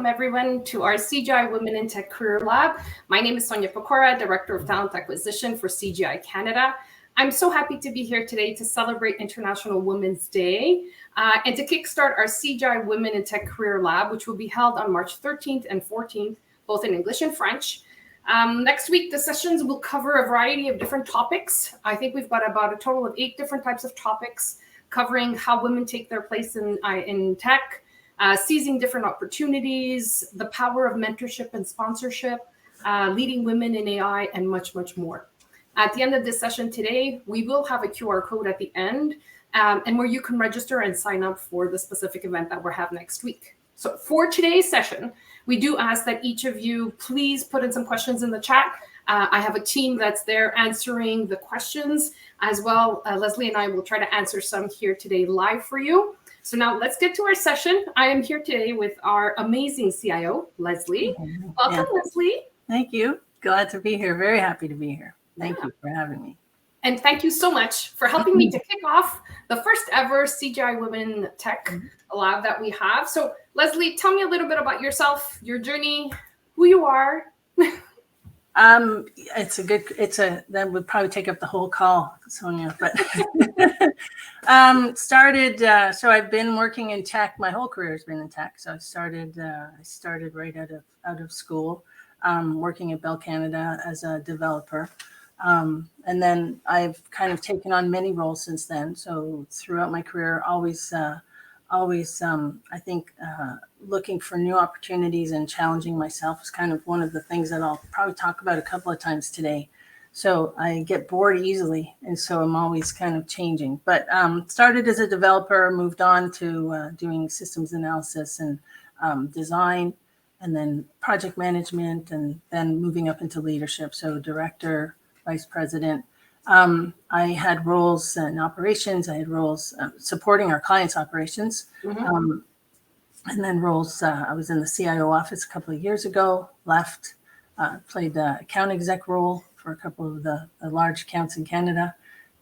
welcome everyone to our CGI Women in Tech Career Lab. My name is Sonia Pecora, Director of Talent Acquisition for CGI Canada. I'm so happy to be here today to celebrate International Women's Day and to kickstart our CGI Women in Tech Career Lab, which will be held on March 13th and 14th, both in English and French. Next week, the sessions will cover a variety of different topics. I think we've got about a total of 8 different types of topics covering how women take their place in tech, seizing different opportunities, the power of mentorship and sponsorship, leading women in AI, and much, much more. At the end of this session today, we will have a QR code at the end and where you can register and sign up for the specific event that we'll have next week. So for today's session, we do ask that each of you please put in some questions in the chat. I have a team that's there answering the questions as well. Leslie and I will try to answer some here today live for you. So now let's get to our session. I am here today with our amazing CIO, Leslie. Welcome, Leslie. Thank you. Glad to be here. Very happy to be here. Thank you for having me. And thank you so much for helping me to kick off the first ever CGI Women Tech Lab that we have. So Leslie, tell me a little bit about yourself, your journey, who you are. That would probably take up the whole call, Sonia, but so I've been working in tech. My whole career has been in tech. So I started right out of school, working at Bell Canada as a developer. And then I've kind of taken on many roles since then. So throughout my career, always, I think looking for new opportunities and challenging myself is kind of one of the things that I'll probably talk about a couple of times today. So I get bored easily, and so I'm always kind of changing. But started as a developer, moved on to doing systems analysis and design, and then project management, and then moving up into leadership. So director, vice president. I had roles in operations. I had roles supporting our clients' operations. And then roles, I was in the CIO office a couple of years ago, left, played the account exec role for a couple of the large accounts in Canada,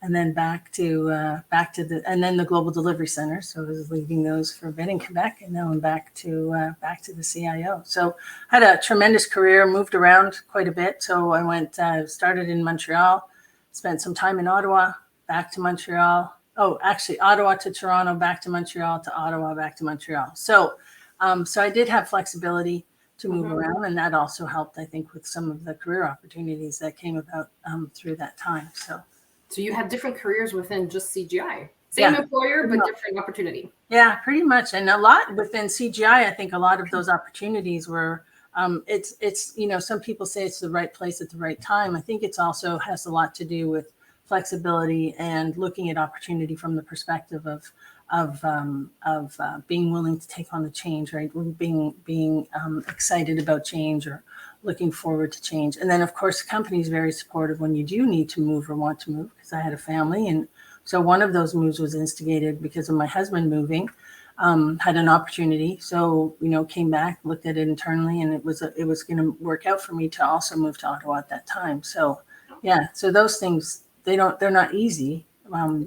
and then back to the Global Delivery Center. So I was leading those for a bit in Quebec, and now I'm back to the CIO. So I had a tremendous career, moved around quite a bit. So I started in Montreal, spent some time in Ottawa, back to Montreal. Oh, actually, Ottawa to Toronto, back to Montreal, to Ottawa, back to Montreal. So I did have flexibility to move around, and that also helped, I think, with some of the career opportunities that came about through that time. So you had different careers within just CGI. Same employer, but different opportunity. Yeah, pretty much. And a lot within CGI, I think a lot of those opportunities were, it's some people say it's the right place at the right time. I think it's also has a lot to do with flexibility and looking at opportunity from the perspective of being willing to take on the change, right? Being excited about change or looking forward to change. And then, of course, the company is very supportive when you do need to move or want to move, because I had a family. And so one of those moves was instigated because of my husband moving, had an opportunity. So, came back, looked at it internally, and it was going to work out for me to also move to Ottawa at that time. So, yeah, so those things, they're not easy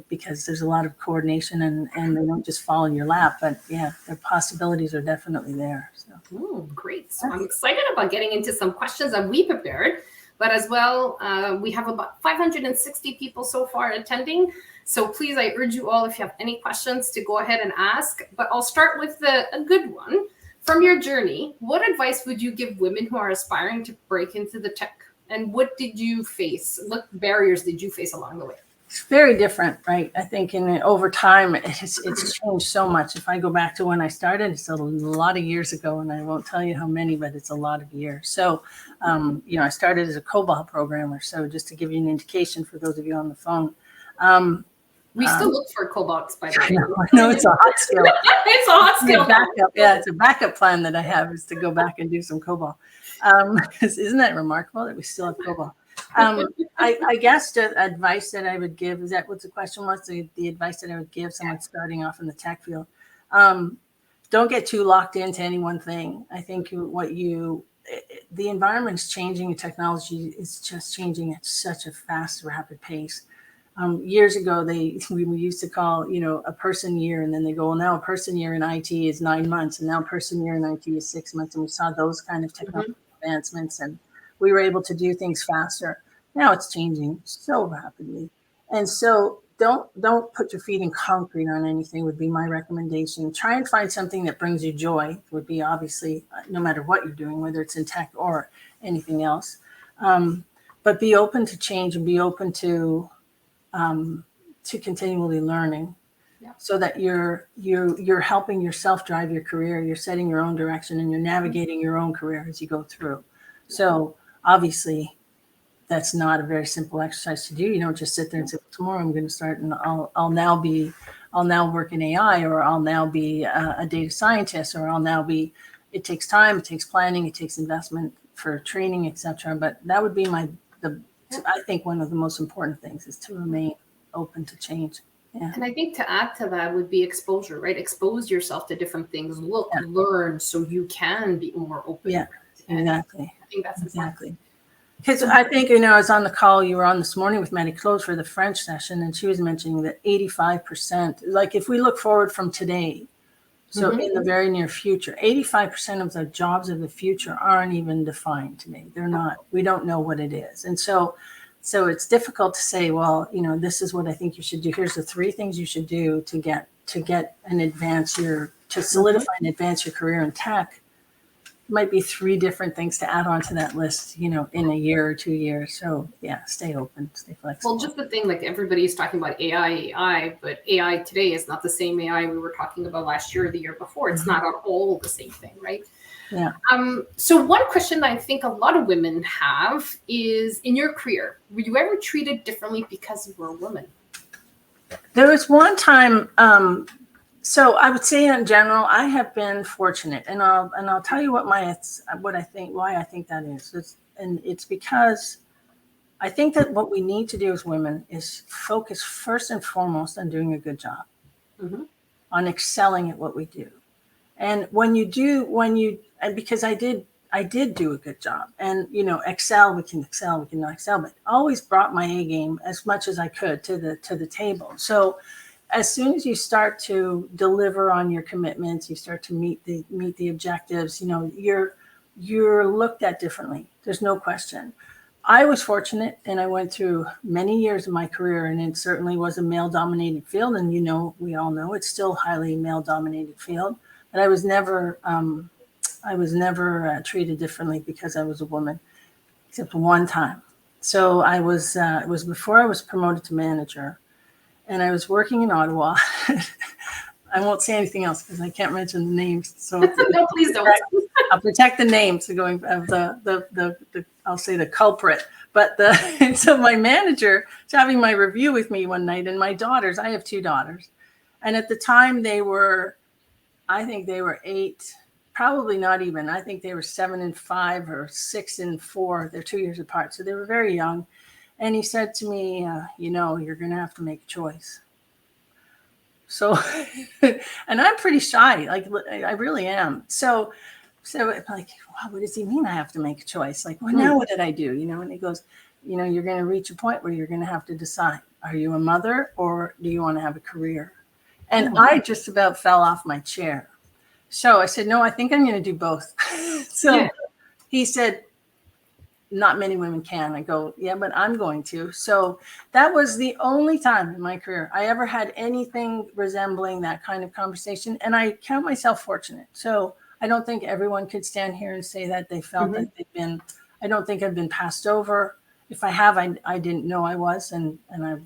because there's a lot of coordination and they don't just fall in your lap, but yeah, the possibilities are definitely there. So. Great. So I'm excited about getting into some questions that we prepared, but as well, we have about 560 people so far attending. So please, I urge you all, if you have any questions, to go ahead and ask, but I'll start with a good one. From your journey, what advice would you give women who are aspiring to break into the tech? And what did you face? What barriers did you face along the way? It's very different, right? I think over time, it's changed so much. If I go back to when I started, it's a lot of years ago, and I won't tell you how many, but it's a lot of years. So, I started as a COBOL programmer. So just to give you an indication for those of you on the phone. We still look for cobots, by the way. I know it's a hot skill. It's a hot skill. It's a backup plan that I have is to go back and do some COBOL. Isn't that remarkable that we still have COBOL? I guess the advice that I would give, is that what the question was? The advice that I would give someone starting off in the tech field. Don't get too locked into any one thing. I think the environment is changing and technology is just changing at such a fast, rapid pace. Years ago, we used to call, a person year, and then they go, well, now a person year in IT is 9 months, and now a person year in IT is 6 months, and we saw those kind of technological advancements, and we were able to do things faster. Now it's changing so rapidly, and so don't put your feet in concrete on anything. Would be my recommendation. Try and find something that brings you joy. Would be obviously no matter what you're doing, whether it's in tech or anything else, but be open to change and be open to continually learning, so that you're helping yourself drive your career. You're setting your own direction, and you're navigating your own career as you go through. So obviously, that's not a very simple exercise to do. You don't just sit there and say, tomorrow I'm going to start, and I'll now work in AI, or I'll now be a data scientist, or I'll now be. It takes time, it takes planning, it takes investment for training, etc. But that would be I think one of the most important things is to remain open to change. Yeah. And I think to add to that would be exposure, right? Expose yourself to different things, learn, so you can be more open. Yeah, exactly. I think that's exactly. Because I think, I was on the call you were on this morning with Marie-Claude for the French session, and she was mentioning that 85%, like if we look forward from today, so in the very near future, 85% of the jobs of the future aren't even defined today. They're not. We don't know what it is. And so it's difficult to say, well, this is what I think you should do. Here's the 3 things you should do to get to solidify and advance your career in tech. Might be 3 different things to add on to that list, in a year or 2 years. So yeah, stay open, stay flexible. Well, just the thing, like everybody's talking about AI, but AI today is not the same AI we were talking about last year or the year before. It's not at all the same thing, right? Yeah. So one question that I think a lot of women have is, in your career, were you ever treated differently because you were a woman? There was one time. So I would say in general, I have been fortunate, and I'll tell you why I think that is. It's because I think that what we need to do as women is focus first and foremost on doing a good job, on excelling at what we do. And because I did do a good job, and excel, we can not excel, but always brought my A game as much as I could to the table. So as soon as you start to deliver on your commitments, you start to meet the objectives, you're looked at differently. There's no question. I was fortunate, and I went through many years of my career, and it certainly was a male-dominated field. And we all know it's still a highly male-dominated field. But I was never treated differently because I was a woman, except one time. So it was before I was promoted to manager. And I was working in Ottawa. I won't say anything else because I can't mention the names. So no, please don't. I'll protect the names of I'll say the culprit. But so my manager was having my review with me one night, and my daughters, I have 2 daughters, and at the time I think they were 8, probably not even. I think they were 7 and 5 or 6 and 4. They're 2 years apart, so they were very young. And he said to me, you're going to have to make a choice. So, and I'm pretty shy, like I really am. So I'm like, wow, what does he mean I have to make a choice? Like, well, now what did I do? And he goes, you're going to reach a point where you're going to have to decide, are you a mother or do you want to have a career? And I just about fell off my chair. So I said, no, I think I'm going to do both. So he said, not many women can. I go, yeah, but I'm going to. So that was the only time in my career I ever had anything resembling that kind of conversation. And I count myself fortunate. So I don't think everyone could stand here and say that they felt that I don't think I've been passed over. If I have, I didn't know I was, and I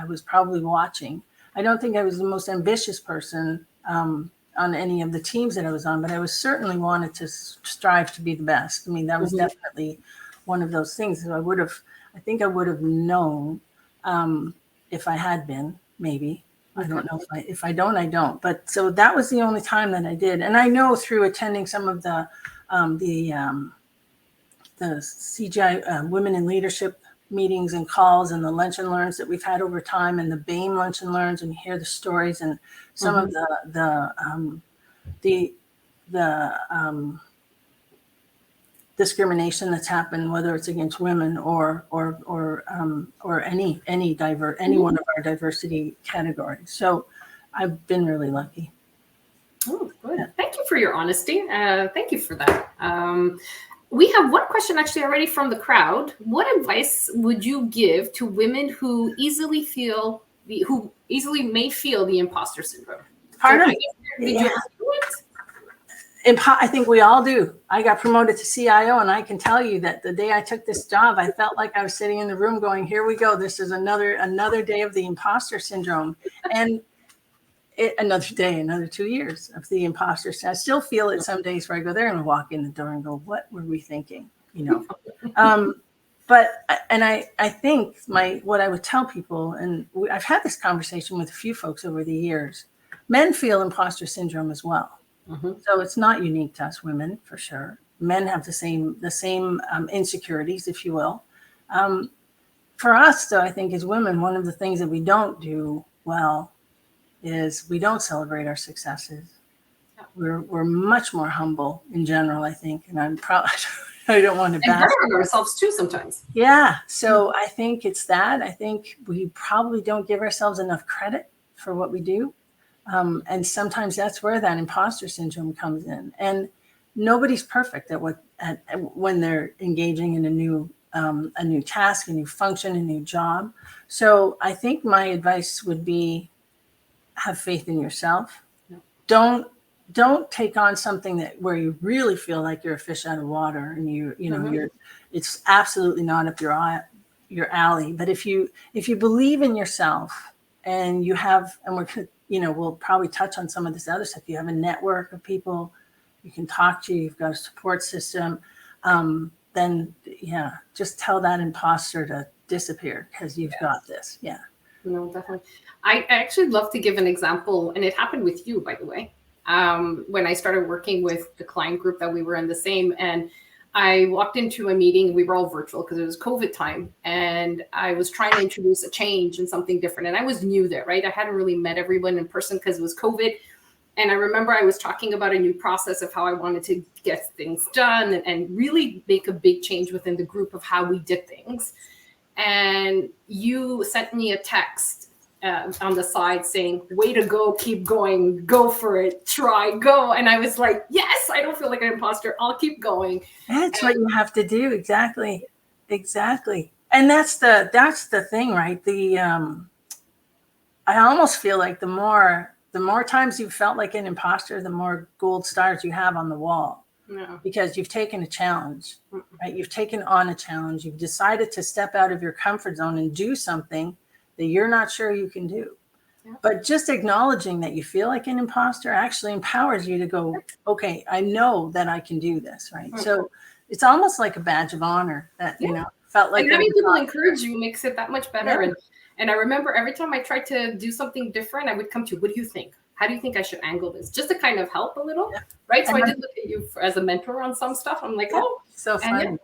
was probably watching. I don't think I was the most ambitious person on any of the teams that I was on, but I was certainly wanted to strive to be the best. I mean, that was definitely one of those things. So I think I would have known if I had been, maybe. I don't know if I don't, I don't. But so that was the only time that I did. And I know through attending some of the CGI Women in Leadership meetings and calls and the lunch and learns that we've had over time, and the BAME lunch and learns, and you hear the stories and some of the discrimination that's happened, whether it's against women or any one of our diversity categories. So I've been really lucky. Oh, good. Yeah. Thank you for your honesty. Thank you for that. We have one question actually already from the crowd. What advice would you give to women who easily may feel the imposter syndrome? Pardon? Did you ever feel it? I think we all do. I got promoted to CIO, and I can tell you that the day I took this job, I felt like I was sitting in the room going, here we go. This is another day of the imposter syndrome. And another day, another 2 years of the imposter syndrome. I still feel it some days where I go there and walk in the door and go, what were we thinking? I think what I would tell people, and I've had this conversation with a few folks over the years, men feel imposter syndrome as well. Mm-hmm. So it's not unique to us women, for sure. Men have the same insecurities, if you will. For us, though, I think as women, one of the things that we don't do well is we don't celebrate our successes. We're much more humble in general, I think, and I'm proud. I don't want to bash on ourselves too sometimes. Yeah, so I think it's that. I think we probably don't give ourselves enough credit for what we do. And sometimes that's where that imposter syndrome comes in. And nobody's perfect at when they're engaging in a new task, a new function, a new job. So I think my advice would be have faith in yourself. Yeah. Don't take on something where you really feel like you're a fish out of water and it's absolutely not up your alley. But if you believe in yourself and you have, and we'll probably touch on some of this other stuff. You have a network of people you can talk to, you've got a support system, then just tell that imposter to disappear because you've got this. Yeah. No, definitely. I actually love to give an example, and it happened with you, by the way. When I started working with the client group that we were in the same, and I walked into a meeting, we were all virtual because it was COVID time, and I was trying to introduce a change and something different. And I was new there, right? I hadn't really met everyone in person because it was COVID. And I remember I was talking about a new process of how I wanted to get things done and really make a big change within the group of how we did things. And you sent me a text on the side saying, way to go, keep going, go for it, try, go. And I was like, yes, I don't feel like an imposter. I'll keep going. That's what you have to do. Exactly. And that's the thing, right? I almost feel like the more times you've felt like an imposter, the more gold stars you have on the wall. No. Because you've taken a challenge, right? You've taken on a challenge. You've decided to step out of your comfort zone and do something that you're not sure you can do. Yeah. But just acknowledging that you feel like an imposter actually empowers you to go, okay, I know that I can do this, right? Mm-hmm. So it's almost like a badge of honor that, felt like. And having people encourage you makes it that much better. Yeah. And I remember every time I tried to do something different, I would come to you, what do you think? How do you think I should angle this? Just to kind of help a little, right? So I did look at you as a mentor on some stuff. I'm like, so fun.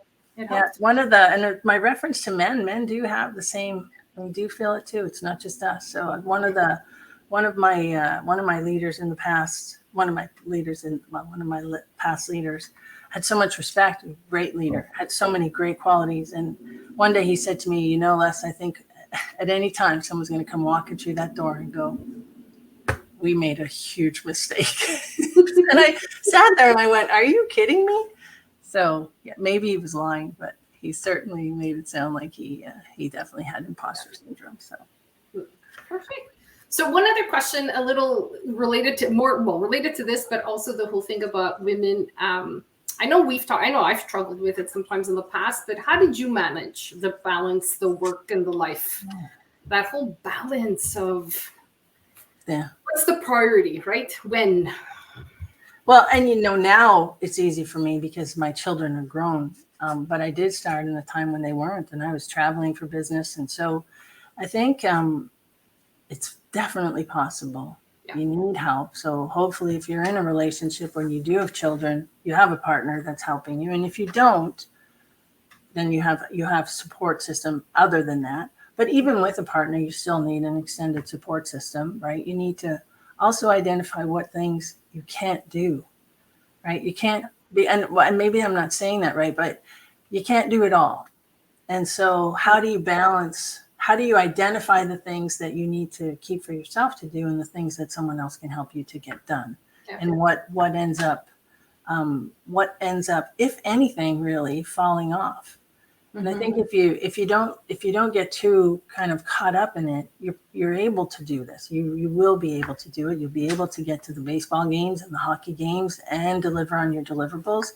My reference to men do have the same. We do feel it too. It's not just us. So one of my leaders in the past, one of my past leaders had so much respect. Great leader, had so many great qualities. And one day he said to me, Les, I think at any time someone's going to come walking through that door and go, we made a huge mistake. And I sat there and I went, are you kidding me? So maybe he was lying, but he certainly made it sound like he definitely had imposter syndrome. So perfect. So one other question, a little related to this, but also the whole thing about women. I know I've struggled with it sometimes in the past, but how did you manage the balance, the work and the life? Yeah. That whole balance of what's the priority, right? When? Well, and now it's easy for me because my children are grown. But I did start in a time when they weren't, and I was traveling for business. And so I think it's definitely possible. Yeah. You need help. So hopefully if you're in a relationship where you do have children, you have a partner that's helping you. And if you don't, then you have support system other than that. But even with a partner, you still need an extended support system, right? You need to also identify what things you can't do, right? You can't and maybe I'm not saying that right, but you can't do it all. And so how do you balance, how do you identify the things that you need to keep for yourself to do and the things that someone else can help you to get done? Yeah. And what ends up, if anything, really falling off. And I think if you don't get too kind of caught up in it, you're able to do this. You will be able to do it. You'll be able to get to the baseball games and the hockey games and deliver on your deliverables.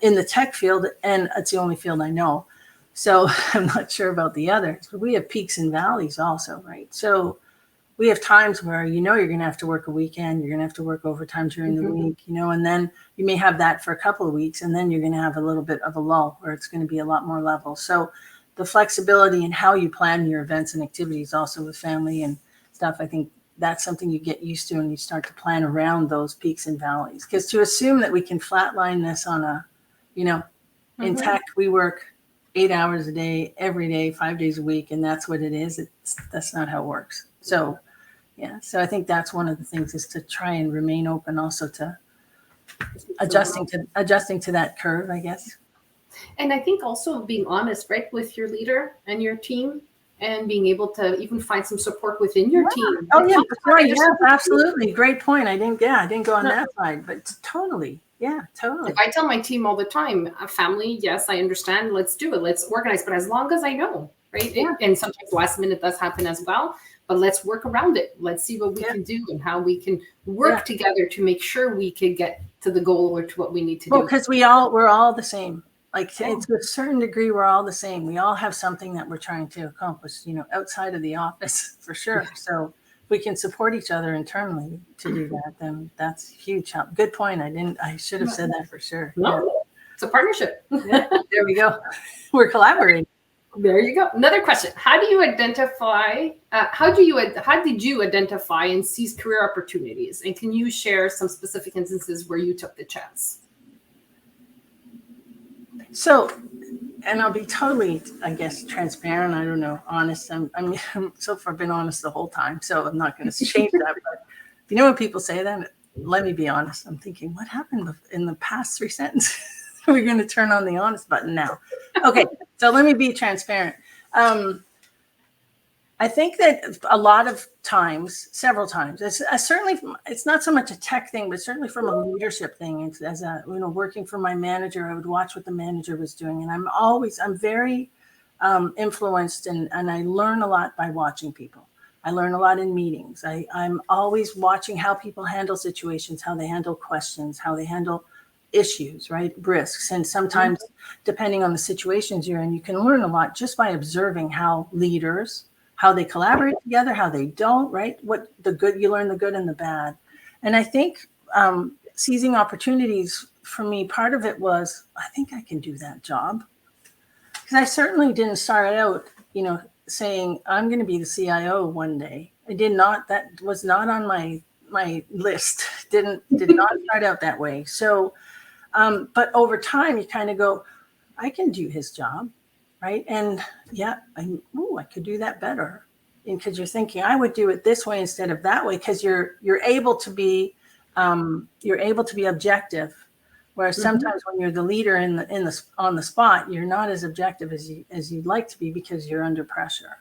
In the tech field, and it's the only field I know, so I'm not sure about the others, but we have peaks and valleys also, right? So we have times where you're going to have to work a weekend, you're going to have to work overtime during the week, and then you may have that for a couple of weeks, and then you're going to have a little bit of a lull where it's going to be a lot more level. So the flexibility in how you plan your events and activities also with family and stuff, I think that's something you get used to and you start to plan around those peaks and valleys. Because to assume that we can flatline this on a, in tech, we work 8 hours a day, every day, 5 days a week, and that's what it is. That's not how it works. So, yeah. So I think that's one of the things is to try and remain open, also to adjusting to that curve, I guess. And I think also being honest, right, with your leader and your team, and being able to even find some support within your team. Oh yeah, right. Yeah, absolutely. Great point. I didn't go on that side, but totally. Yeah, totally. I tell my team all the time, family, yes, I understand. Let's do it. Let's organize. But as long as I know, right? Yeah. And sometimes last minute does happen as well. But let's work around it. Let's see what we can do and how we can work together to make sure we can get to the goal or to what we need to do. Because we're all the same. Like to a certain degree, we're all the same. We all have something that we're trying to accomplish, outside of the office for sure. So if we can support each other internally to do that, then that's huge help. Good point. I should have said that for sure. No, it's a partnership. Yeah, there we go. We're collaborating. There you go. Another question. How do you identify, how did you identify and seize career opportunities? And can you share some specific instances where you took the chance? So, and I'll be totally, I guess, transparent. I don't know, honest. I'm so far been honest the whole time, so I'm not going to change that. But when people say that, let me be honest. I'm thinking, what happened in the past 3 sentences? We're going to turn on the honest button now. Okay, so let me be transparent. I think that a lot of times, several times, it's not so much a tech thing, but certainly from a leadership thing. As working for my manager, I would watch what the manager was doing, and I'm very influenced, and I learn a lot by watching people. I learn a lot in meetings. I'm always watching how people handle situations, how they handle questions, how they handle issues, right? Risks. And sometimes, depending on the situations you're in, you can learn a lot just by observing how leaders, how they collaborate together, how they don't, right? You learn the good and the bad. And I think seizing opportunities for me, part of it was, I think I can do that job. Because I certainly didn't start out, saying I'm going to be the CIO one day. I did not. That was not on my list. Did not start out that way. So, but over time, you kind of go, I can do his job. Right. And I could do that better. And because you're thinking I would do it this way instead of that way, because you're able to be objective. Whereas sometimes when you're the leader on the spot, you're not as objective as you'd like to be because you're under pressure.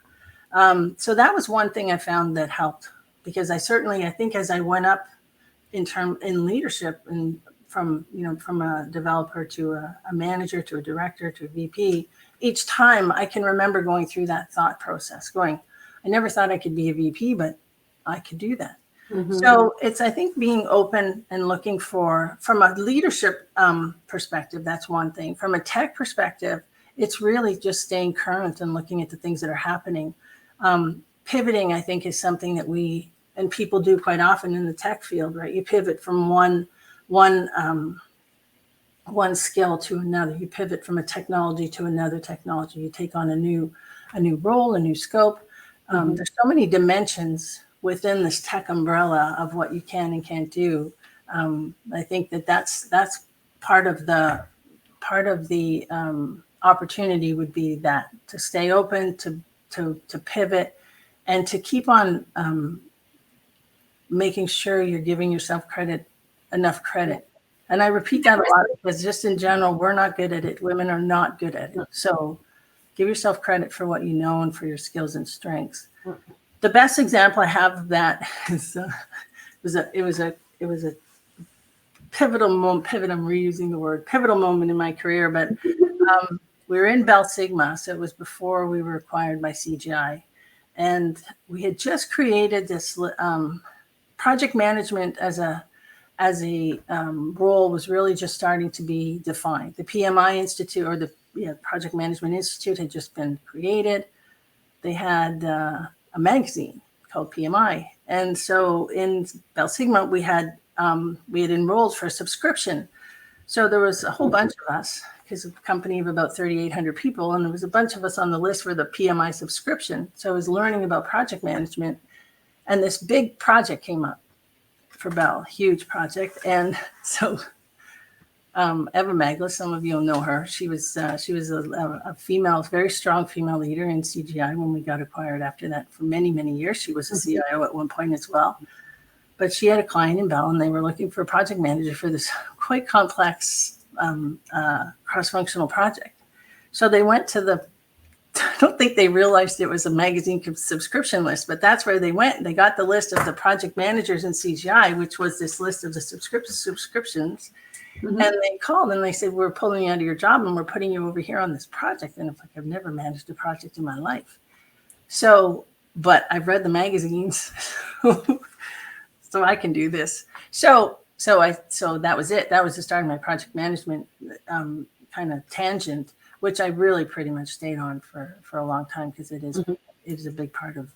So that was one thing I found that helped, because I think as I went up in leadership and from a developer to a manager to a director to a VP, each time I can remember going through that thought process, I never thought I could be a VP, but I could do that. So it's, I think, being open and looking from a leadership perspective, that's one thing. From a tech perspective, it's really just staying current and looking at the things that are happening. Pivoting, I think, is something that and people do quite often in the tech field, right? You pivot from one skill to another. You pivot from a technology to another technology. You take on a new role, a new scope. There's so many dimensions within this tech umbrella of what you can and can't do. I think that's part of the opportunity would be that, to stay open, to pivot, and to keep on making sure you're giving yourself enough credit And I repeat that a lot because just in general, we're not good at it. Women are not good at it. So give yourself credit for what you know and for your skills and strengths. The best example I have of that is it was a pivotal moment. I'm reusing the word pivotal moment in my career, but we were in Bell Sigma, so it was before we were acquired by CGI, and we had just created this project management as a role was really just starting to be defined. The PMI Institute, or the Project Management Institute, had just been created. They had a magazine called PMI, and so in Bell Sigma we had enrolled for a subscription. So there was a whole bunch of us, because it's a company of about 3,800 people, and there was a bunch of us on the list for the PMI subscription. So I was learning about project management, and this big project came up for Bell, huge project. And so Eva Maglis, some of you will know her. She was a female, very strong female leader in CGI when we got acquired after that for many, many years. She was a CIO at one point as well. But she had a client in Bell, and they were looking for a project manager for this quite complex cross-functional project. So they went to I don't think they realized it was a magazine subscription list, but that's where they went. They got the list of the project managers in CGI, which was this list of the subscriptions. And they called and they said, we're pulling you out of your job and we're putting you over here on this project. And it's like, I've never managed a project in my life. So, but I've read the magazines. So I can do this. So that was it. That was the start of my project management kind of tangent, which I really pretty much stayed on for a long time, because it is a big part of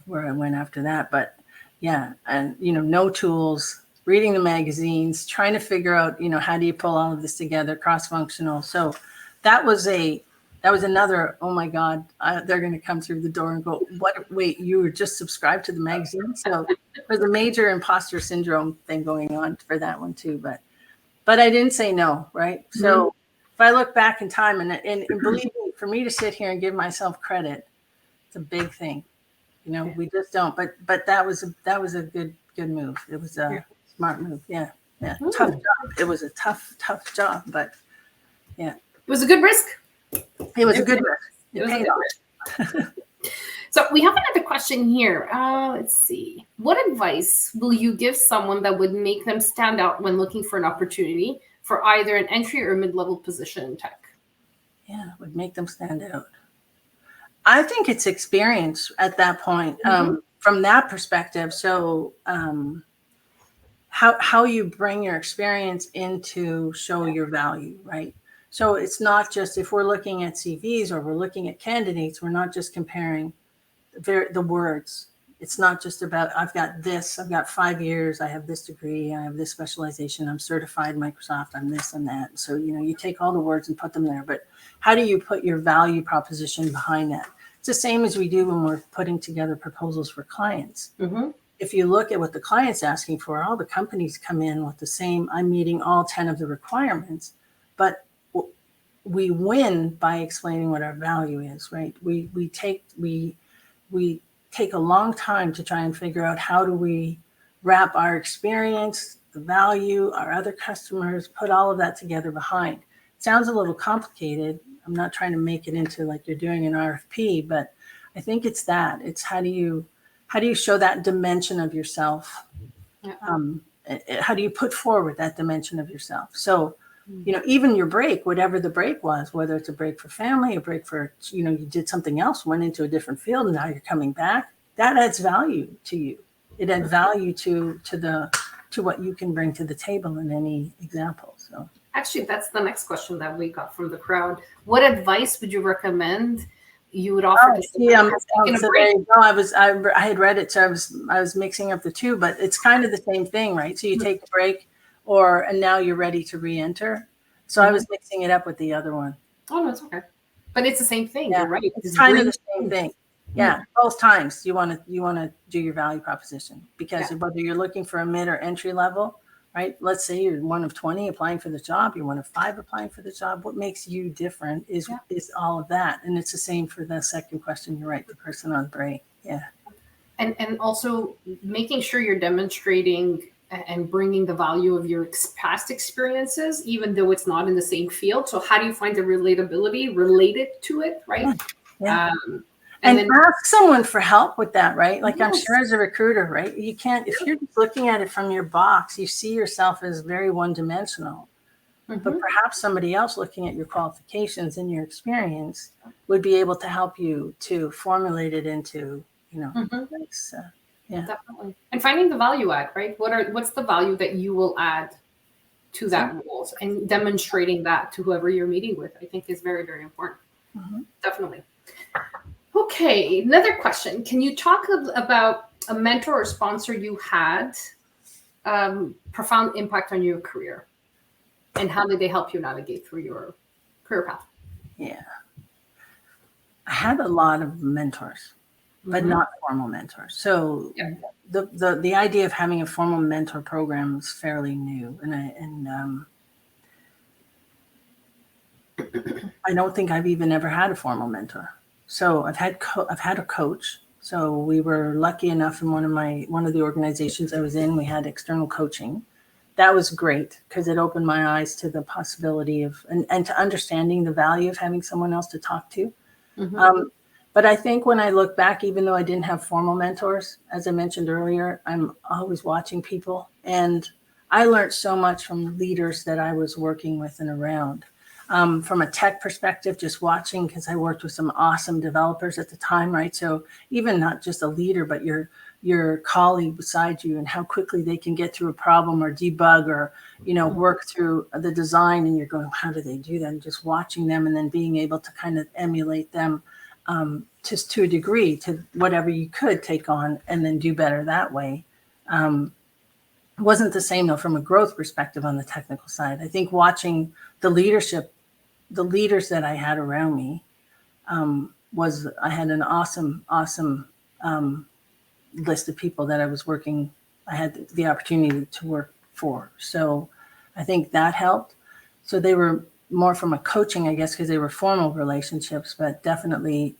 where I went after that. But yeah, and no tools, reading the magazines, trying to figure out how do you pull all of this together, cross-functional. So that was another, oh my God, they're going to come through the door and go, what? Wait, you were just subscribed to the magazine? So there's a major imposter syndrome thing going on for that one too. But I didn't say no, right? So if I look back in time, and believe me, for me to sit here and give myself credit, it's a big thing. We just don't. But that was a good move. It was a smart move. Yeah. Tough job. It was a tough job, but yeah. It was a good risk. It was a good risk. It paid off. So we have another question here. Let's see. What advice will you give someone that would make them stand out when looking for an opportunity for either an entry or mid-level position in tech? Yeah, would make them stand out. I think it's experience at that point, from that perspective. So how you bring your experience into show your value, right? So it's not just, if we're looking at CVs or we're looking at candidates, we're not just comparing the words. It's not just about, I've got 5 years, I have this degree, I have this specialization, I'm certified Microsoft, I'm this and that. So, you take all the words and put them there, but how do you put your value proposition behind that? It's the same as we do when we're putting together proposals for clients. If you look at what the client's asking for, all the companies come in with the same, I'm meeting all 10 of the requirements, but we win by explaining what our value is, right? We take a long time to try and figure out how do we wrap our experience, the value, our other customers, put all of that together behind. It sounds a little complicated. I'm not trying to make it into like you're doing an RFP, but I think it's that. It's how do you show that dimension of yourself? How do you put forward that dimension of yourself? So, even your break, whatever the break was, whether it's a break for family, a break for, you did something else, went into a different field, and now you're coming back, that adds value to you. It adds value to what you can bring to the table in any example. So actually, that's the next question that we got from the crowd. What advice would you recommend you would offer to someone taking a break? I had read it, so I was mixing up the two, but it's kind of the same thing, right? So you take a break, and now you're ready to re-enter. So I was mixing it up with the other one. Oh, no, it's okay. But it's the same thing. Yeah. You're right. It's kind of the same thing. Yeah. Both times you want to do your value proposition, because whether you're looking for a mid or entry level, right? Let's say you're one of 20 applying for the job, you're one of 5 applying for the job. What makes you different is all of that. And it's the same for the second question. You're right. The person on break. Yeah. And also making sure you're demonstrating and bringing the value of your past experiences, even though it's not in the same field. So how do you find the relatability related to it, right? Yeah. And And then ask someone for help with that, right? Like I'm Yes. sure as a recruiter, right? You can't, if you're just looking at it from your box, you see yourself as very one-dimensional. But perhaps somebody else looking at your qualifications and your experience would be able to help you to formulate it into, nice, yeah. Definitely. And finding the value add, right? What's the value that you will add to that role, and demonstrating that to whoever you're meeting with, I think is very, very important. Definitely. Okay, another question. Can you talk about a mentor or sponsor you had profound impact on your career, and how did they help you navigate through your career path? Yeah. I had a lot of mentors, but not formal mentors. So the idea of having a formal mentor program is fairly new, and I don't think I've even ever had a formal mentor. So I've had a coach. So we were lucky enough in one of the organizations I was in, we had external coaching. That was great because it opened my eyes to the possibility of and to understanding the value of having someone else to talk to. But I think when I look back, even though I didn't have formal mentors, as I mentioned earlier, I'm always watching people. And I learned so much from leaders that I was working with and around. From a tech perspective, just watching, because I worked with some awesome developers at the time, right? So even not just a leader, but your colleague beside you and how quickly they can get through a problem or debug or, work through the design, and you're going, how do they do that? And just watching them and then being able to kind of emulate them just to a degree to whatever you could take on and then do better that way. Wasn't the same though from a growth perspective on the technical side. I think watching the leaders that I had around me I had an awesome list of people that I had the opportunity to work for. So I think that helped. So they were more from a coaching, I guess, because they were formal relationships, but definitely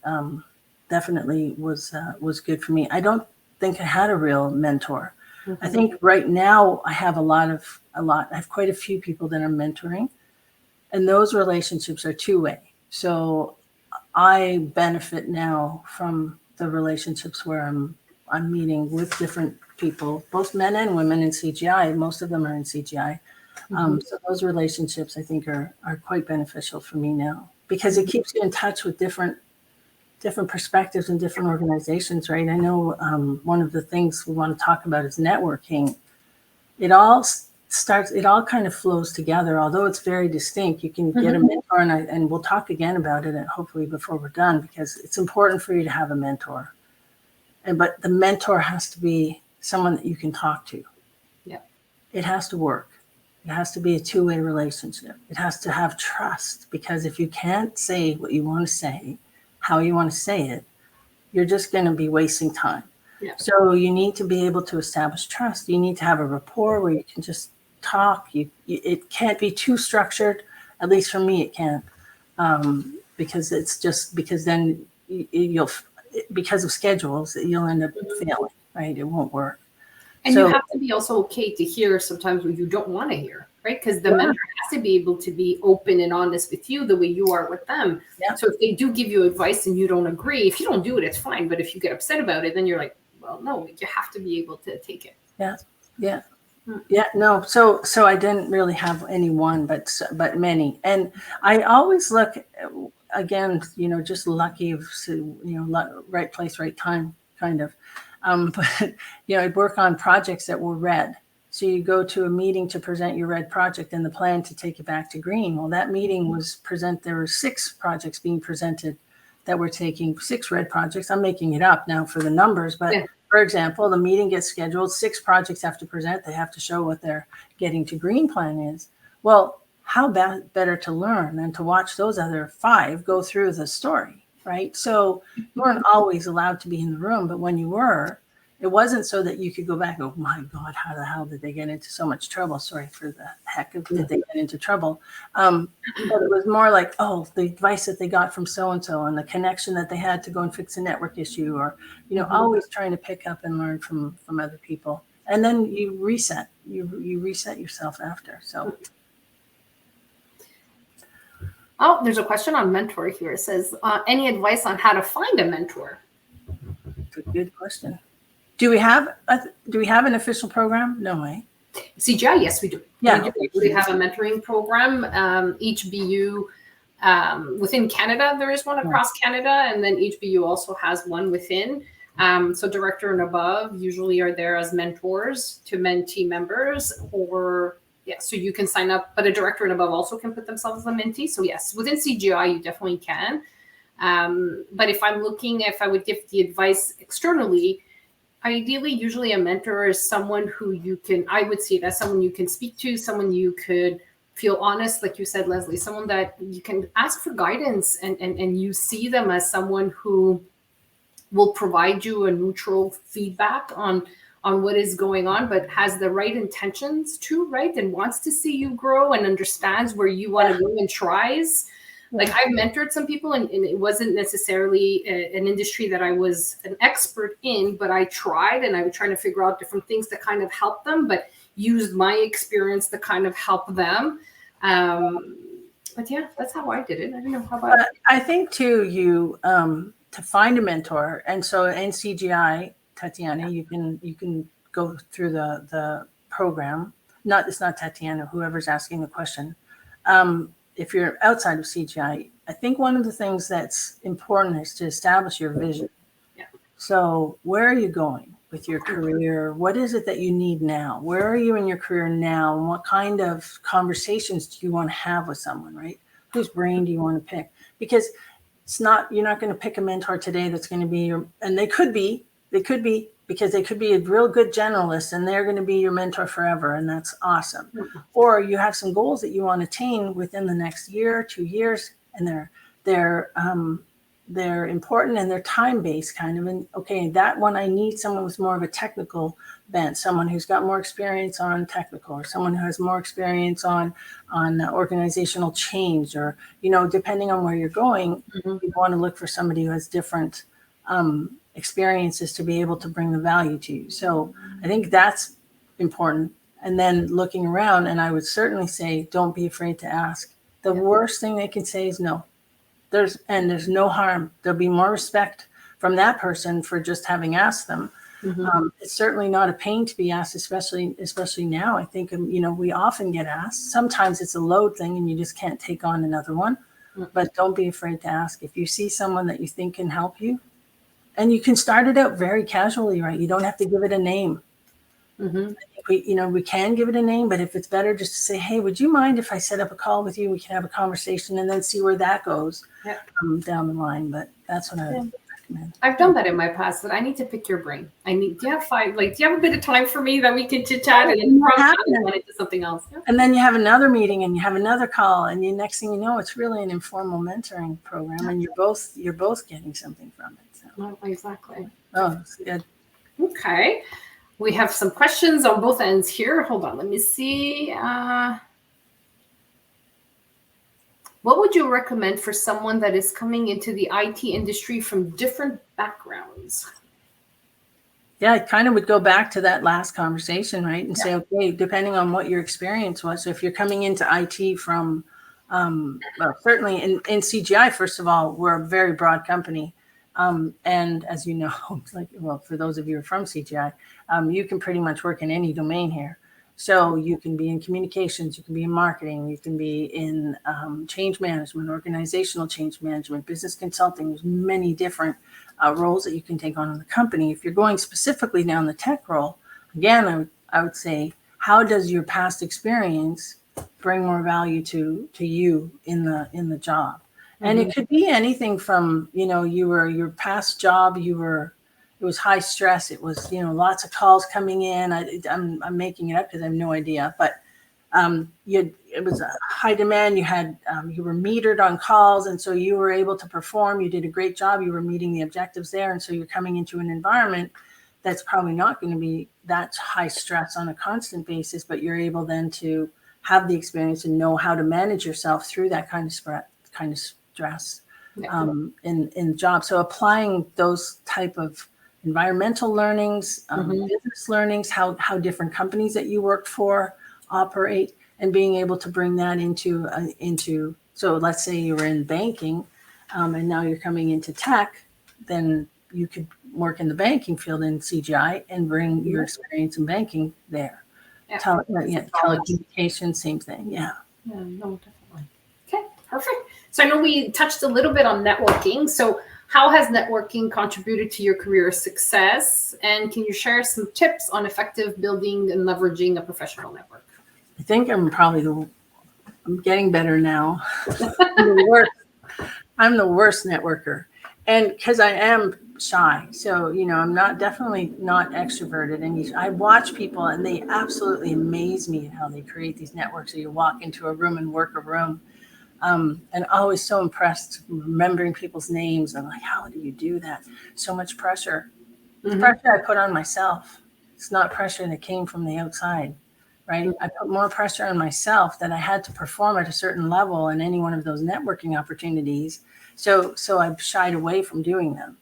was good for me. I don't think I had a real mentor. I think right now I have I have quite a few people that I'm mentoring, and those relationships are two-way. So I benefit now from the relationships where I'm meeting with different people, both men and women in CGI. Most of them are in CGI. So those relationships I think are quite beneficial for me now, because it keeps you in touch with different perspectives and different organizations, right? I know one of the things we want to talk about is networking. It all kind of flows together, although it's very distinct. You can get a mentor, and we'll talk again about it, and hopefully before we're done, because it's important for you to have a mentor. But the mentor has to be someone that you can talk to. Yeah. It has to work. It has to be a two-way relationship. It has to have trust, because if you can't say what you want to say, how you want to say it, you're just going to be wasting time. Yeah. So you need to be able to establish trust. You need to have a rapport where you can just talk. It can't be too structured. At least for me, it can't, because then because of schedules, you'll end up failing, right? It won't work. And you have to be also okay to hear sometimes what you don't want to hear, right? Because the mentor has to be able to be open and honest with you the way you are with them. Yeah. So if they do give you advice and you don't agree, if you don't do it, it's fine. But if you get upset about it, then you're like, well, no, you have to be able to take it. Yeah. No. So I didn't really have any one, but many. And I always look, again, just lucky of, right place, right time, kind of. But I'd work on projects that were red. So you go to a meeting to present your red project and the plan to take it back to green. Well, that meeting there were 6 projects being presented that were taking 6 red projects. I'm making it up now for the numbers, but for example, the meeting gets scheduled, 6 projects have to present. They have to show what their getting to green plan is. Well, how better to learn than to watch those other 5 go through the story, right? So you weren't always allowed to be in the room, but when you were, it wasn't so that you could go back and go, my God, how the hell did they get into so much trouble? Sorry for the heck of did they get into trouble? But it was more like, the advice that they got from so-and-so and the connection that they had to go and fix a network issue, or, always trying to pick up and learn from other people. and then you reset. You reset yourself after. So. Oh, there's a question on mentor here. It says, any advice on how to find a mentor? Good question. Do we have an official program? No way. CGI, yes, we do. Yeah, we do actually have a mentoring program. Each BU within Canada, there is one across Canada, and then each BU also has one within. So director and above usually are there as mentors to mentee members, or so you can sign up, but a director and above also can put themselves as a mentee. So yes, within CGI, you definitely can. But if I would give the advice externally, ideally, usually a mentor is someone who I would see it as someone you can speak to, someone you could feel honest, like you said, Leslie, someone that you can ask for guidance, and you see them as someone who will provide you a neutral feedback on what is going on, but has the right intentions too, right? And wants to see you grow and understands where you want to go and tries. Like I've mentored some people, and it wasn't necessarily an industry that I was an expert in, but I tried, and I was trying to figure out different things to kind of help them, but used my experience to kind of help them. But yeah, that's how I did it. I don't know how about. I think too, you to find a mentor, and so in CGI, Tatiana, you can go through the program. It's not Tatiana, whoever's asking the question. If you're outside of CGI, I think one of the things that's important is to establish your vision. Yeah. So where are you going with your career? What is it that you need now? Where are you in your career now? And what kind of conversations do you want to have with someone, right? Whose brain do you want to pick? Because you're not going to pick a mentor today that's going to be and they could be, because they could be a real good generalist and they're going to be your mentor forever. And that's awesome. Mm-hmm. Or you have some goals that you want to attain within the next year, 2 years, and they're important and they're time-based kind of. And okay, that one, I need someone with more of a technical bent, someone who's got more experience on technical, or someone who has more experience on organizational change, or, depending on where you're going, you want to look for somebody who has different experiences to be able to bring the value to you. So I think that's important. And then looking around, and I would certainly say, don't be afraid to ask. The worst thing they can say is no. There's no harm. There'll be more respect from that person for just having asked them. Mm-hmm. It's certainly not a pain to be asked, especially now. I think, we often get asked. Sometimes it's a load thing and you just can't take on another one, but don't be afraid to ask. If you see someone that you think can help you, and you can start it out very casually, right? You don't have to give it a name. Mm-hmm. I think we can give it a name, but if it's better just to say, hey, would you mind if I set up a call with you? We can have a conversation and then see where that goes down the line. But that's what I would recommend. I've done that in my past, but I need to pick your brain. Do you have a bit of time for me that we can chit chat and then run into something else? Yeah. And then you have another meeting and you have another call, and next thing you know, it's really an informal mentoring program, and you're both getting something from it. So. Oh, exactly. Oh, that's good. Okay. We have some questions on both ends here. Hold on, let me see. What would you recommend for someone that is coming into the IT industry from different backgrounds? Yeah, I kind of would go back to that last conversation, right? And say, okay, depending on what your experience was. So if you're coming into IT from, certainly in CGI, first of all, we're a very broad company. And as you know, for those of you who are from CGI, you can pretty much work in any domain here. So you can be in communications, you can be in marketing, you can be in change management, organizational change management, business consulting. There's many different roles that you can take on in the company. If you're going specifically down the tech role, again, I would say, how does your past experience bring more value to you in the job? And it could be anything from, your past job, it was high stress. It was, lots of calls coming in. I'm making it up because I have no idea, but it was a high demand. You were metered on calls. And so you were able to perform. You did a great job. You were meeting the objectives there. And so you're coming into an environment that's probably not going to be that high stress on a constant basis, but you're able then to have the experience and know how to manage yourself through that kind of stress in the job. So applying those type of environmental learnings, Mhm. business learnings, how different companies that you worked for operate, and being able to bring that into. So let's say you were in banking, and now you're coming into tech, then you could work in the banking field in CGI and bring your experience in banking there. Yeah. Telecommunications, same thing. Yeah. Yeah, no, definitely. Okay, perfect. So I know we touched a little bit on networking. So how has networking contributed to your career success? And can you share some tips on effective building and leveraging a professional network? I think I'm getting better now. I'm the worst networker. And because I am shy. So, I'm definitely not extroverted. And I watch people and they absolutely amaze me at how they create these networks. So you walk into a room and work a room. And always so impressed remembering people's names. I'm like, how do you do that? So much pressure. It's pressure I put on myself. It's not pressure that came from the outside, right? I put more pressure on myself that I had to perform at a certain level in any one of those networking opportunities. So I shied away from doing them.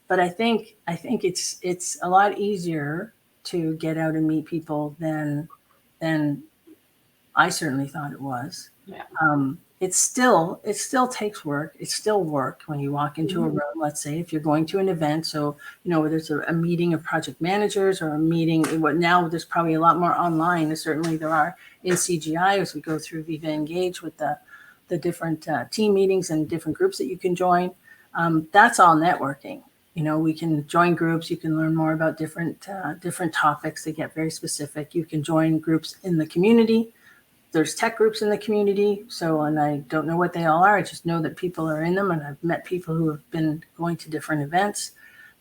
But I think it's a lot easier to get out and meet people than I certainly thought it was. Yeah. It still takes work. It's still work when you walk into a room. Let's say if you're going to an event, so whether it's a meeting of project managers or a meeting. What now there's probably a lot more online. Certainly there are in CGI as we go through Viva Engage with the different team meetings and different groups that you can join. That's all networking. We can join groups. You can learn more about different topics. They get very specific. You can join groups in the community. There's tech groups in the community. And I don't know what they all are. I just know that people are in them, and I've met people who have been going to different events.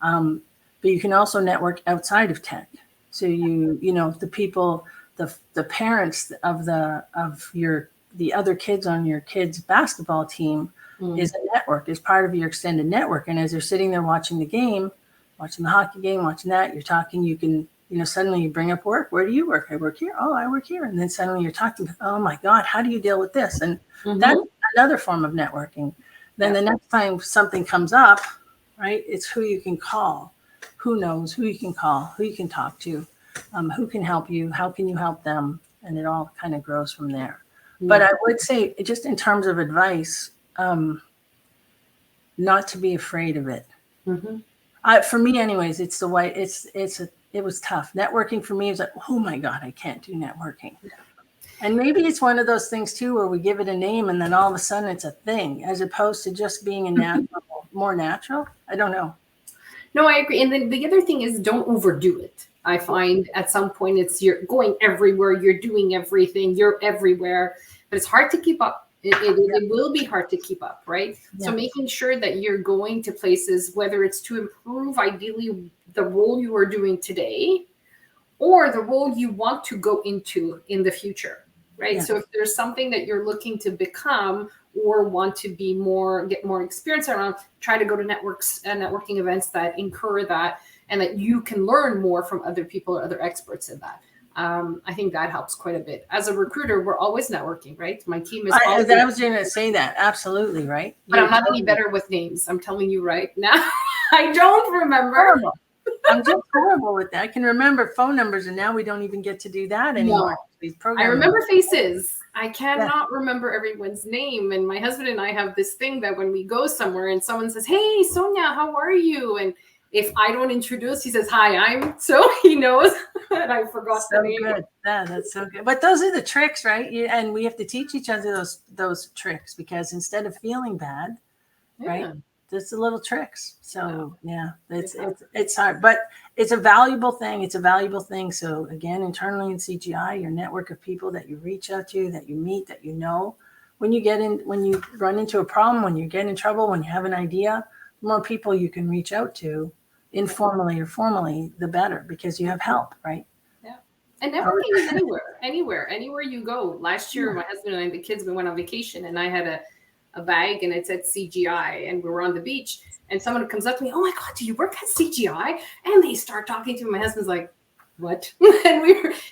But you can also network outside of tech. So the people, the parents of the other kids on your kids' basketball team is a network, is part of your extended network. And as they're sitting there watching the game, watching the hockey game, watching that, you're talking, you can, suddenly you bring up work. Where do you work? I work here. Oh, I work here. And then suddenly you're talking, oh my God, how do you deal with this? And that's another form of networking. Then the next time something comes up, right, it's who you can call, who knows, who you can call, who you can talk to, who can help you, how can you help them? And it all kind of grows from there. But I would say, just in terms of advice, not to be afraid of it. For me, anyways, it's the way it was tough. Networking for me is like, oh my God, I can't do networking. And maybe it's one of those things too, where we give it a name and then all of a sudden it's a thing, as opposed to just being more natural. I don't know. No, I agree. And then the other thing is, don't overdo it. I find at some point you're going everywhere, you're doing everything, you're everywhere, but it's hard to keep up. It will be hard to keep up, right? Yeah. So making sure that you're going to places, whether it's to improve ideally the role you are doing today or the role you want to go into in the future, right? Yeah. So if there's something that you're looking to become or want to be get more experience around, try to go to networking events that encourage that, and that you can learn more from other people or other experts in that. I think that helps quite a bit. As a recruiter, we're always networking, right? My team is always... I was going to say that. Absolutely, right? But I'm not any better with names. I'm telling you right now. I don't remember. I'm just horrible with that. I can remember phone numbers, and now we don't even get to do that anymore. No. These I remember faces. I cannot remember everyone's name. And my husband and I have this thing that when we go somewhere and someone says, hey, Sonia, how are you? And if I don't introduce, he says, hi, so he knows that I forgot the name. Good. Yeah, that's so good. But those are the tricks, right? And we have to teach each other those tricks, because instead of feeling bad, right? There's the little tricks. So it's hard, but it's a valuable thing. It's a valuable thing. So again, internally in CGI, your network of people that you reach out to, that you meet, that when you run into a problem, when you get in trouble, when you have an idea, the more people you can reach out to, informally or formally, the better, because you have help, right? Yeah. And networking is anywhere you go. Last year, my husband and I, the kids, we went on vacation, and I had a bag and it said CGI, and we were on the beach, and someone comes up to me, oh my God, do you work at CGI? And they start talking to me. My husband's like, what?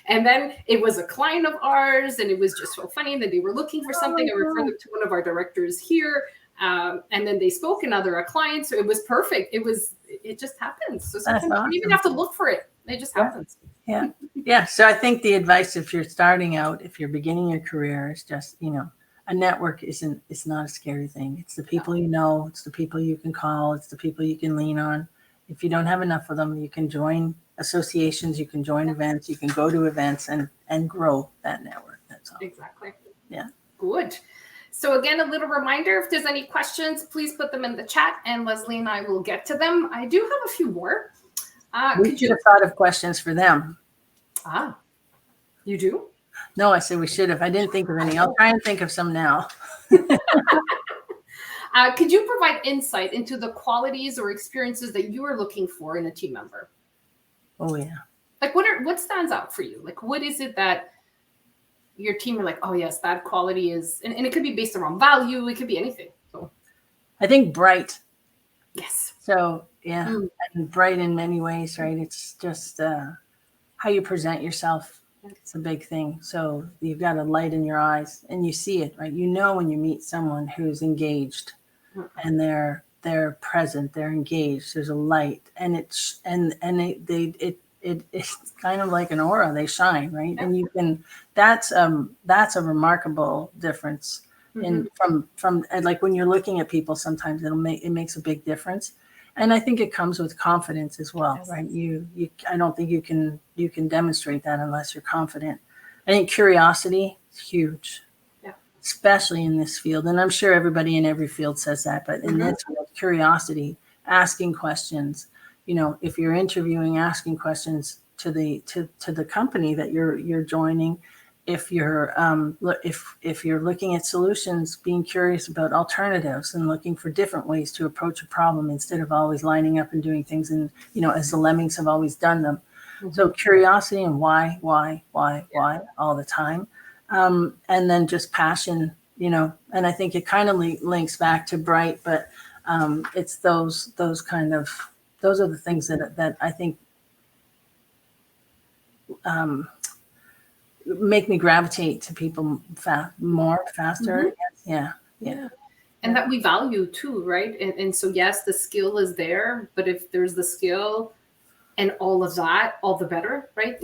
and then it was a client of ours, and it was just so funny that they were looking for something. I referred them to one of our directors here. And then they spoke, and other clients. So it was perfect. It just happens. So sometimes you don't even have to look for it. It just happens. Yeah. Yeah. So I think the advice, if you're starting out, if you're beginning your career, is just, a network it's not a scary thing. It's the people you know, it's the people you can call, it's the people you can lean on. If you don't have enough of them, you can join associations, you can join events, you can go to events and grow that network. That's all. Exactly. Yeah. Good. So again, a little reminder, if there's any questions, please put them in the chat and Leslie and I will get to them. I do have a few more. We should have thought of questions for them. You do? No, I said we should have. I didn't think of any. I'll try and think of some now. Could you provide insight into the qualities or experiences that you are looking for in a team member? Oh, yeah. Like what stands out for you? Like what is it that your team are like, oh yes, that quality is, and it could be based around value. It could be anything. So I think bright. Yes. So yeah, and bright in many ways, right? It's just how you present yourself. It's a big thing. So you've got a light in your eyes and you see it, right? You know, when you meet someone who's engaged and they're present, they're engaged, there's a light, and it's kind of like an aura. They shine, right? And you can, that's a remarkable difference. And from like when you're looking at people, sometimes it makes a big difference. And I think it comes with confidence as well, right? I don't think you can demonstrate that unless you're confident. I think curiosity is huge, especially in this field. And I'm sure everybody in every field says that, but in this field, curiosity, asking questions, if you're interviewing, asking questions to the company that you're joining. If you're looking at solutions, being curious about alternatives and looking for different ways to approach a problem instead of always lining up and doing things as the lemmings have always done them. So curiosity and why all the time, and then just passion, and I think it kind of links back to bright, but it's those are the things that I think make me gravitate to people faster. Yeah. And that we value too, right? And so yes, the skill is there, but if there's the skill and all of that, all the better, right?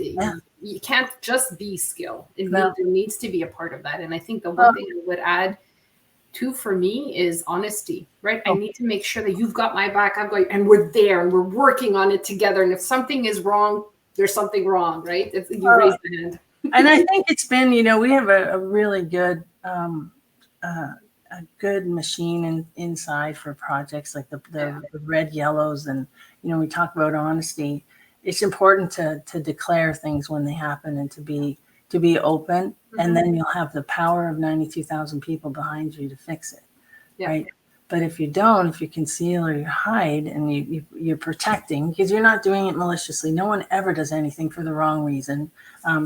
You can't just be skill. There needs to be a part of that. And I think the one thing I would add too for me is honesty, right? I need to make sure that you've got my back, I've got, and we're there and we're working on it together. And if something is wrong, there's something wrong, right? If you raise the hand. And I think it's been, we have a really good, a good machine inside for projects like the red yellows. And, we talk about honesty. It's important to declare things when they happen and to be open. And then you'll have the power of 92,000 people behind you to fix it. Right. But if you don't, if you conceal or you hide and you're protecting, because you're not doing it maliciously, no one ever does anything for the wrong reason.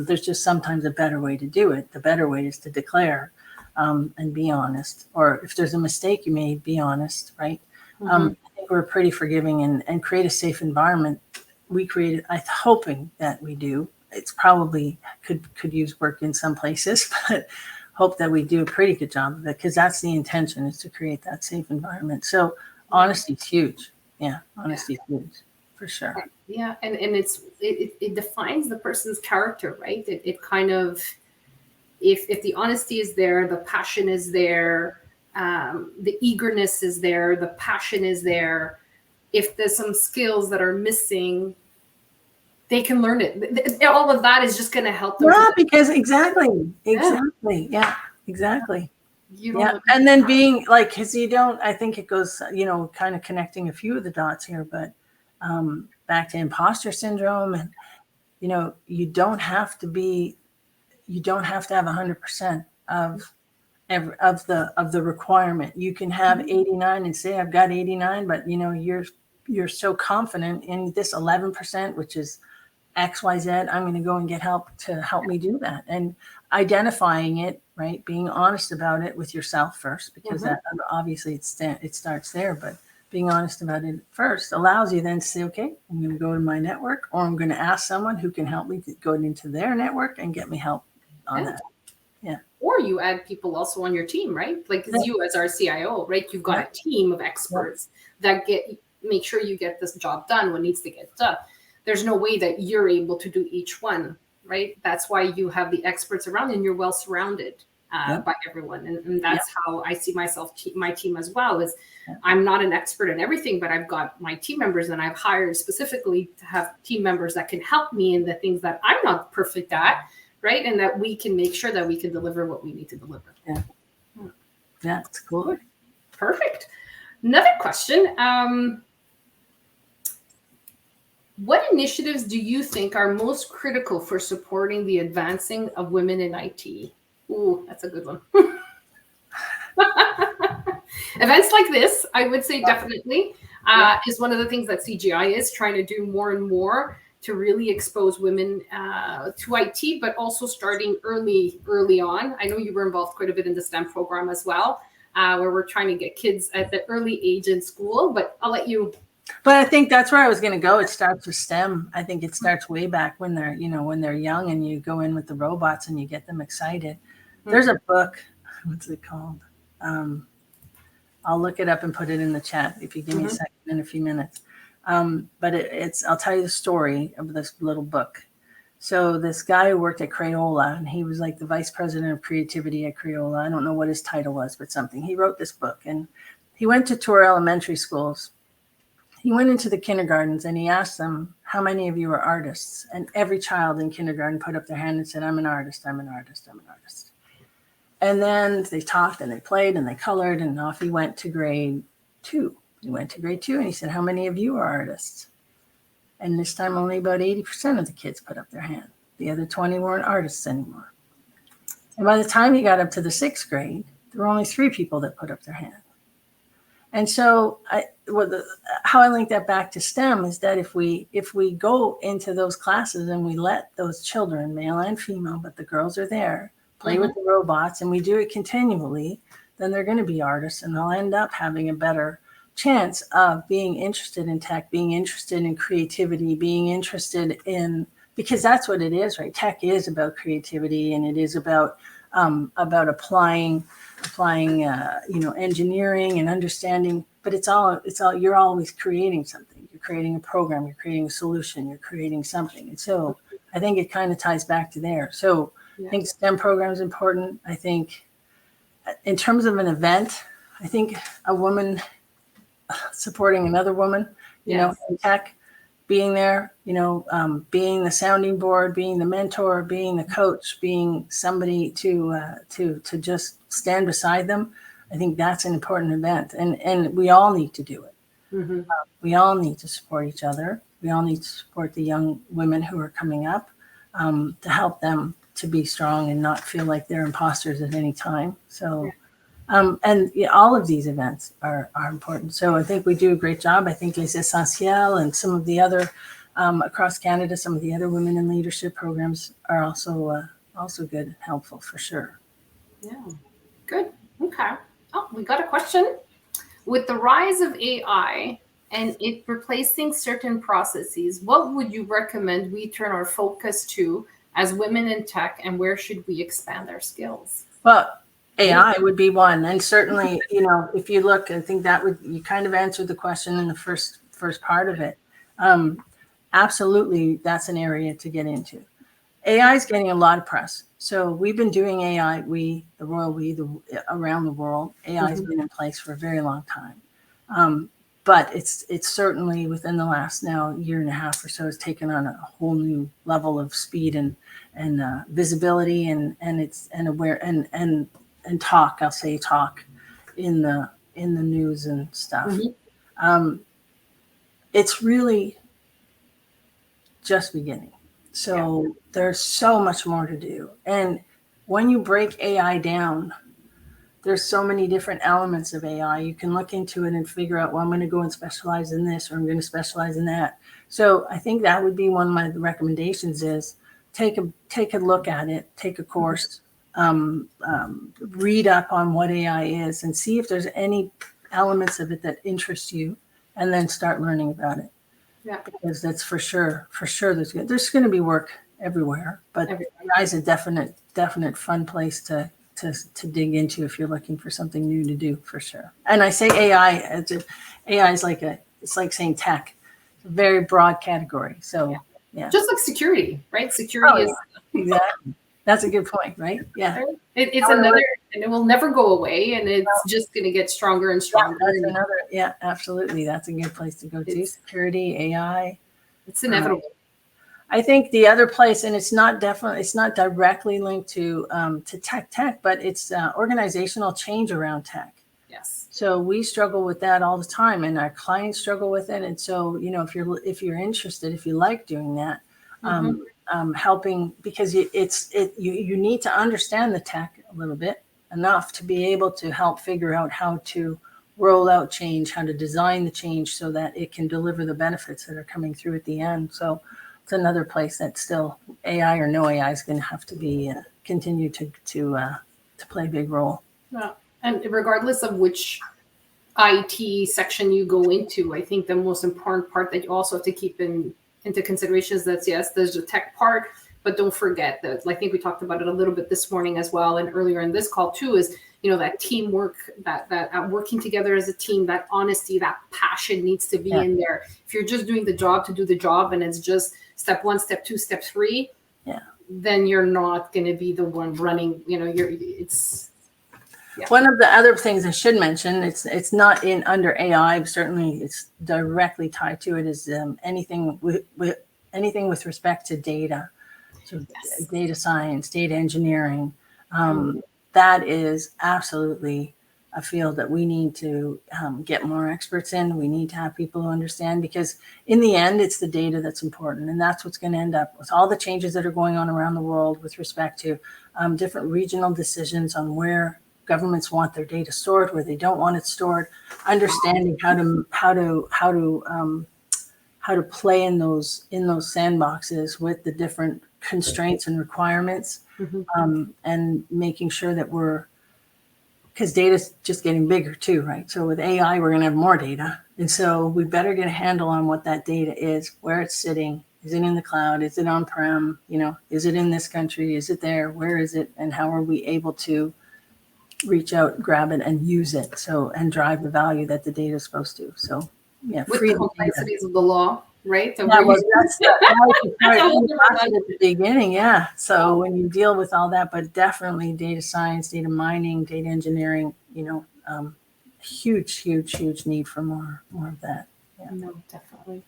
There's just sometimes a better way to do it. The better way is to declare and be honest. Or if there's a mistake you made, be honest, right? I think we're pretty forgiving and create a safe environment. We created, I'm hoping that we do. It's probably could use work in some places, but hope that we do a pretty good job of it, because that's the intention, is to create that safe environment. So honesty is huge. Yeah, honesty is huge for sure. Yeah, and it defines the person's character, right? It kind of, if the honesty is there, the passion is there, the eagerness is there, the passion is there. If there's some skills that are missing, they can learn it. All of that is just going to help them. Yeah, because exactly. Yeah, exactly. And then being like, because I think it goes, kind of connecting a few of the dots here, but back to imposter syndrome, and you don't have to have 100% of the requirement. You can have 89 and say I've got 89, but you're so confident in this 11%, which is XYZ, I'm going to go and get help to help me do that. And identifying it, right? Being honest about it with yourself first, because that obviously it starts there, but being honest about it first allows you then to say, okay, I'm going to go to my network, or I'm going to ask someone who can help me to go into their network and get me help on that. or you add people also on your team, right? Like you as our CIO, right? You've got a team of experts that make sure you get this job done when needs to get done. There's no way that you're able to do each one, right? That's why you have the experts around and you're well surrounded by everyone. And that's how I see myself, my team as well, is I'm not an expert in everything, but I've got my team members, and I've hired specifically to have team members that can help me in the things that I'm not perfect at, right? And that we can make sure that we can deliver what we need to deliver. Yeah, it's cool. Perfect. Another question. What initiatives do you think are most critical for supporting the advancing of women in IT? Ooh, that's a good one. Events like this, I would say definitely, is one of the things that CGI is trying to do more and more to really expose women to IT, but also starting early on. I know you were involved quite a bit in the STEM program as well, where we're trying to get kids at the early age in school, but I'll let you. But I think that's where I was going to go. It starts with STEM. I think it starts way back when they're young, and you go in with the robots and you get them excited. There's a book. What's it called? I'll look it up and put it in the chat if you give me a second in a few minutes. But I'll tell you the story of this little book. So this guy who worked at Crayola, and he was like the vice president of creativity at Crayola. I don't know what his title was, but something. He wrote this book, and he went to tour elementary schools. He went into the kindergartens and he asked them, how many of you are artists? And every child in kindergarten put up their hand and said, I'm an artist, I'm an artist, I'm an artist. And then they talked and they played and they colored, and off he went to grade 2. He went to grade 2 and he said, how many of you are artists? And this time only about 80% of the kids put up their hand. The other 20 weren't artists anymore. And by the time he got up to the 6th grade, there were only 3 people that put up their hand. And so how I link that back to STEM is that if we go into those classes and we let those children, male and female, but the girls are there, play with the robots, and we do it continually, then they're going to be artists, and they'll end up having a better chance of being interested in tech, being interested in creativity, being interested in, because that's what it is, right? Tech is about creativity, and it is about applying engineering and understanding, but it's all you're always creating something. You're creating a program, you're creating a solution, you're creating something. And so I think it kind of ties back to there. So I think STEM program is important. I think in terms of an event, I think a woman supporting another woman, in tech, being there, being the sounding board, being the mentor, being the coach, being somebody to just stand beside them. I think that's an important event, and we all need to do it. We all need to support each other. We all need to support the young women who are coming up, to help them to be strong and not feel like they're imposters at any time. So. All of these events are important. So I think we do a great job. I think Les Essentiels and some of the other across Canada, some of the other women in leadership programs are also good and helpful for sure. Yeah, good. Okay. Oh, we got a question. With the rise of AI and it replacing certain processes, what would you recommend we turn our focus to as women in tech, and where should we expand our skills? Well, AI would be one. And certainly, if you look, I think you kind of answered the question in the first part of it. Absolutely, that's an area to get into. AI is getting a lot of press. So we've been doing AI, around the world. AI has been in place for a very long time. But it's certainly within the last now year and a half or so has taken on a whole new level of speed and visibility and aware and talk. I'll say talk in the news and stuff. It's really just beginning. So there's so much more to do. And when you break AI down, there's so many different elements of AI. You can look into it and figure out, well, I'm going to go and specialize in this, or I'm going to specialize in that. So I think that would be one of my recommendations is take a look at it, take a course, read up on what AI is and see if there's any elements of it that interest you, and then start learning about it. Yeah, because that's for sure there's going to be work everywhere, but AI is a definite fun place to to dig into if you're looking for something new to do, for sure. And I say AI, AI is it's like saying tech, it's a very broad category. So yeah. Just like security, right? Security is exactly. That's a good point, right? Yeah. Right? It's another, and it will never go away, and it's just going to get stronger and stronger. Yeah, absolutely. That's a good place to go to. Security, AI. It's inevitable. I think the other place, and it's not directly linked to tech, but it's organizational change around tech. Yes. So we struggle with that all the time, and our clients struggle with it. And so, if you're interested, if you like doing that, helping, because you need to understand the tech a little bit enough to be able to help figure out how to roll out change, how to design the change so that it can deliver the benefits that are coming through at the end. So it's another place that still, AI or no AI, is going to have to be continue to play a big role. Yeah. And regardless of which IT section you go into, I think the most important part that you also have to keep into consideration is that, yes, there's the tech part, but don't forget that, I think we talked about it a little bit this morning as well, and earlier in this call too, is, that teamwork, that working together as a team, that honesty, that passion needs to be in there. If you're just doing the job to do the job and it's just step 1, step 2, step 3, then you're not going to be the one running, One of the other things I should mention, it's not under AI, but certainly it's directly tied to it, is anything with respect to data, so data science, data engineering. That is absolutely a field that we need to get more experts in. We need to have people who understand, because in the end, it's the data that's important, and that's what's going to end up with all the changes that are going on around the world with respect to different regional decisions on where governments want their data stored, where they don't want it stored, understanding how to play in those sandboxes with the different constraints and requirements, and making sure that because data's just getting bigger too, right? So with AI, we're going to have more data, and so we better get a handle on what that data is, where it's sitting. Is it in the cloud? Is it on-prem? Is it in this country? Is it there? Where is it? And how are we able to reach out, grab it, and use it, and drive the value that the data is supposed to. So, with the complexities of the law, right? So that's at the beginning, yeah. So when you deal with all that, but definitely data science, data mining, data engineering, huge need for more of that. Yeah. No, definitely.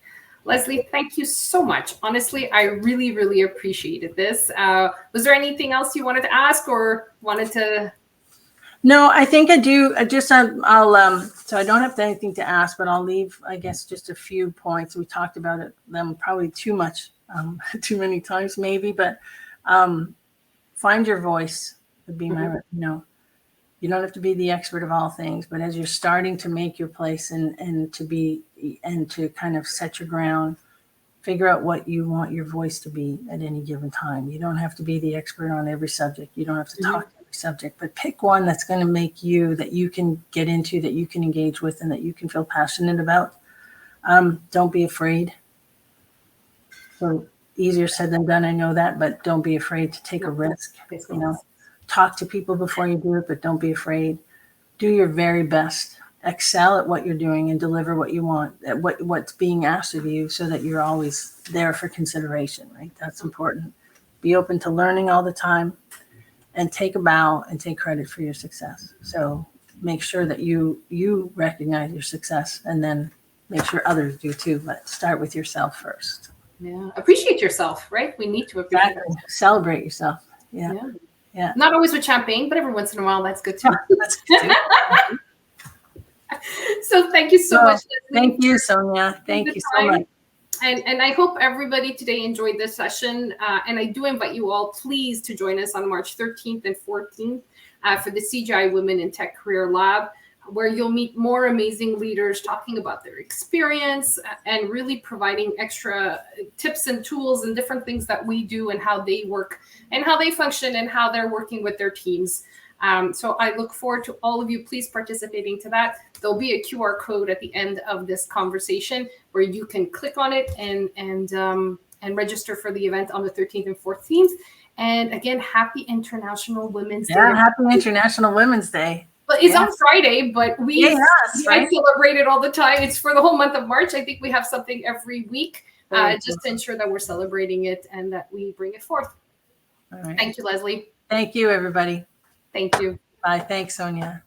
Leslie, thank you so much. Honestly, I really, really appreciated this. Was there anything else you wanted to ask or wanted to? No, I think I do. I'll so I don't have anything to ask, but I'll leave, I guess, just a few points. We talked about them probably too much, too many times maybe, but find your voice would be my, you don't have to be the expert of all things, but as you're starting to make your place and to kind of set your ground, figure out what you want your voice to be at any given time. You don't have to be the expert on every subject. You don't have to talk to every subject, but pick one that's going to make that you can get into, that you can engage with, and that you can feel passionate about. Don't be afraid. So easier said than done, I know that, but don't be afraid to take a risk. Talk to people before you do it, but don't be afraid. Do your very best. Excel at what you're doing and deliver what you want, at what's being asked of you, so that you're always there for consideration, right? That's important. Be open to learning all the time, and take a bow and take credit for your success. So make sure that you recognize your success, and then make sure others do too, but start with yourself first. Yeah. Appreciate yourself, right? We need to appreciate yourself. Celebrate yourself. Yeah. Not always with champagne, but every once in a while, that's good too. That's good too. So thank you so much, Leslie. Thank you, Sonia. Thank you so much. And I hope everybody today enjoyed this session. And I do invite you all, please, to join us on March 13th and 14th for the CGI Women in Tech Career Lab, where you'll meet more amazing leaders talking about their experience and really providing extra tips and tools and different things that we do and how they work and how they function and how they're working with their teams. So I look forward to all of you, please, participating to that. There'll be a QR code at the end of this conversation where you can click on it and register for the event on the 13th and 14th. And again, happy International Women's Day. Yeah, happy International Women's Day. Well, it's on Friday, but we right? celebrate it all the time. It's for the whole month of March. I think we have something every week just cool. to ensure that we're celebrating it and that we bring it forth. All right. Thank you, Leslie. Thank you, everybody. Thank you. Bye. Thanks, Sonia.